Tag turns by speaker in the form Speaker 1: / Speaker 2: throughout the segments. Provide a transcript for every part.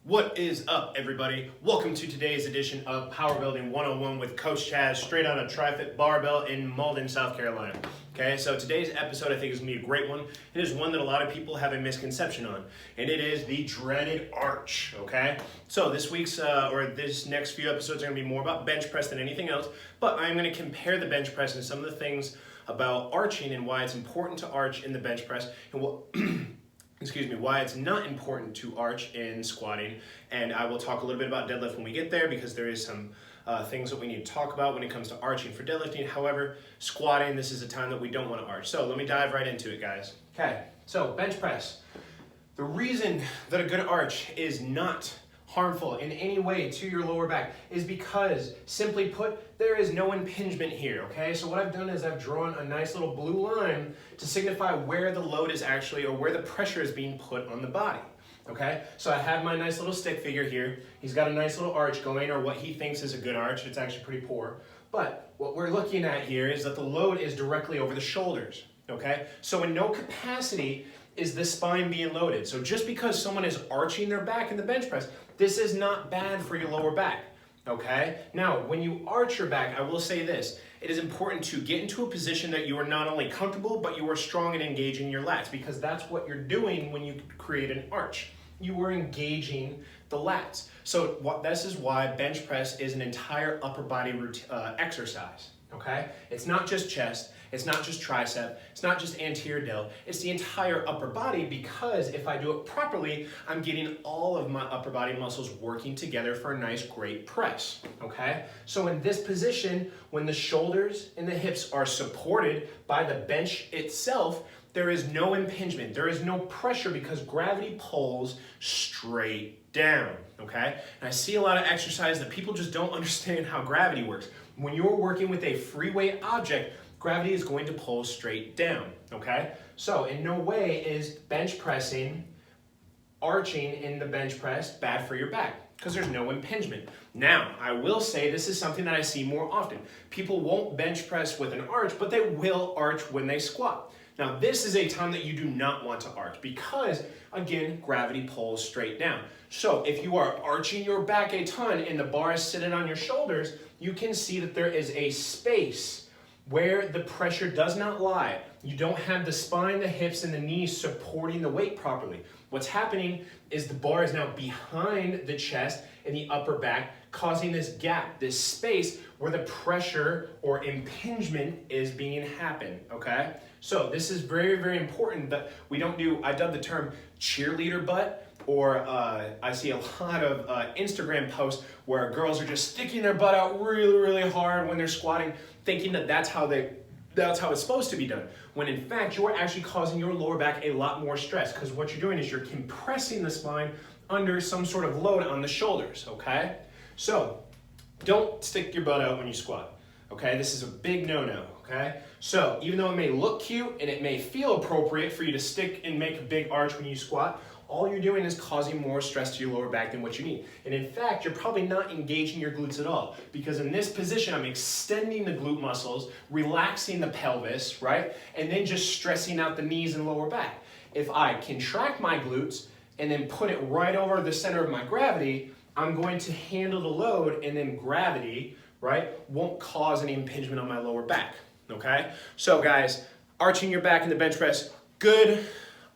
Speaker 1: What is up, everybody? Welcome to today's edition of PowerBuilding 101 with Coach Chaz, straight out of Tri-Fit Barbell in Malden, South Carolina. Okay, so today's episode I think is going to be a great one. It is one that a lot of people have a misconception on, and it is the dreaded arch, okay? So this week's, this next few episodes are going to be more about bench press than anything else, but I'm going to compare the bench press and some of the things about arching and why it's important to arch in the bench press, and what... why it's not important to arch in squatting, and I will talk a little bit about deadlift when we get there because there is some things that we need to talk about when it comes to arching for deadlifting. However, squatting, this is a time that we don't want to arch. So let me dive right into it, guys. Okay, so bench press. The reason that a good arch is not harmful in any way to your lower back is because, simply put, there is no impingement here, okay? So what I've done is I've drawn a nice little blue line to signify where the load is actually, or where the pressure is being put on the body, okay? So I have my nice little stick figure here. He's got a nice little arch going, or what he thinks is a good arch. It's actually pretty poor. But what we're looking at here is that the load is directly over the shoulders, okay? So in no capacity is the spine being loaded. So just because someone is arching their back in the bench press, this is not bad for your lower back, okay? Now, when you arch your back, I will say this. It is important to get into a position that you are not only comfortable, but you are strong and engaging your lats, because that's what you're doing when you create an arch. You are engaging the lats. So this is why bench press is an entire upper body exercise, okay? It's not just chest, it's not just tricep, it's not just anterior delt, it's the entire upper body, because if I do it properly, I'm getting all of my upper body muscles working together for a nice, great press, okay? So in this position, when the shoulders and the hips are supported by the bench itself, there is no impingement, there is no pressure because gravity pulls straight down, okay? And I see a lot of exercise that people just don't understand how gravity works. When you're working with a free weight object, gravity is going to pull straight down, okay? So in no way is bench pressing, arching in the bench press bad for your back because there's no impingement. Now, I will say this is something that I see more often. People won't bench press with an arch, but they will arch when they squat. Now, this is a time that you do not want to arch because, again, gravity pulls straight down. So if you are arching your back a ton and the bar is sitting on your shoulders, you can see that there is a space where the pressure does not lie. You don't have the spine, the hips, and the knees supporting the weight properly. What's happening is the bar is now behind the chest and the upper back, causing this gap, this space where the pressure or impingement is being happen, okay? So this is very, very important that we don't do, I dub the term cheerleader butt, or I see a lot of Instagram posts where girls are just sticking their butt out really, really hard when they're squatting, thinking that that's how it's supposed to be done. When in fact, you're actually causing your lower back a lot more stress because what you're doing is you're compressing the spine under some sort of load on the shoulders, okay? So don't stick your butt out when you squat, okay? This is a big no-no, okay? So even though it may look cute and it may feel appropriate for you to stick and make a big arch when you squat, all you're doing is causing more stress to your lower back than what you need. And in fact, you're probably not engaging your glutes at all because in this position, I'm extending the glute muscles, relaxing the pelvis, right? And then just stressing out the knees and lower back. If I contract my glutes and then put it right over the center of my gravity, I'm going to handle the load and then gravity, right, won't cause any impingement on my lower back, okay? So guys, arching your back in the bench press, good.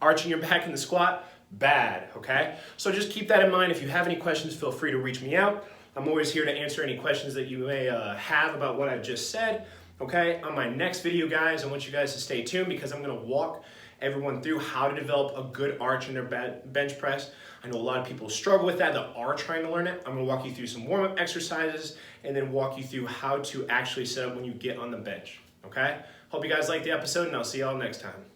Speaker 1: Arching your back in the squat, bad, okay? So just keep that in mind. If you have any questions, feel free to reach me out. I'm always here to answer any questions that you may have about what I've just said, okay? On my next video, guys, I want you guys to stay tuned because I'm gonna walk everyone through how to develop a good arch in their bench press. I know a lot of people struggle with that are trying to learn it. I'm gonna walk you through some warm-up exercises and then walk you through how to actually set up when you get on the bench, okay? Hope you guys liked the episode and I'll see y'all next time.